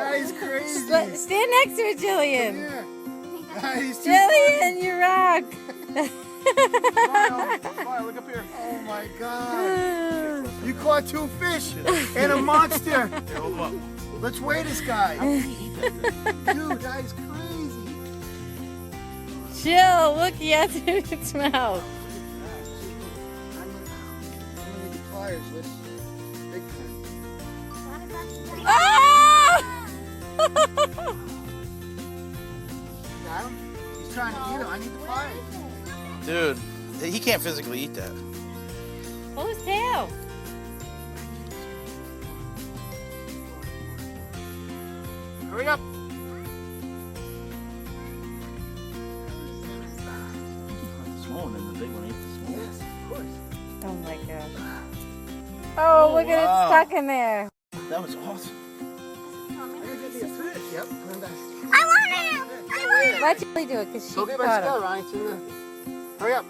That is crazy. Stand next to it, Jillian. Yeah. He's too Jillian, you rock. Smile, look up here. Oh my God. You caught 2 fish and a monster. Here, hold them up. Let's weigh this guy. Dude, that is crazy. Jill, look, he has it in its mouth. I'm gonna need the pliers with big time. Ah! Got him? He's trying to eat him. I need the pliers. Dude, he can't physically eat that. Pull his tail. Hurry up. Small one and the big one ate the small one. Yes, of course. Oh my God. Oh, look at it wow. stuck in there. That was awesome. I gotta get me a fish. Yep, put him back. Let Jilly do it because she Go get my caught him. skull, Ryan. It's in the... Hurry up.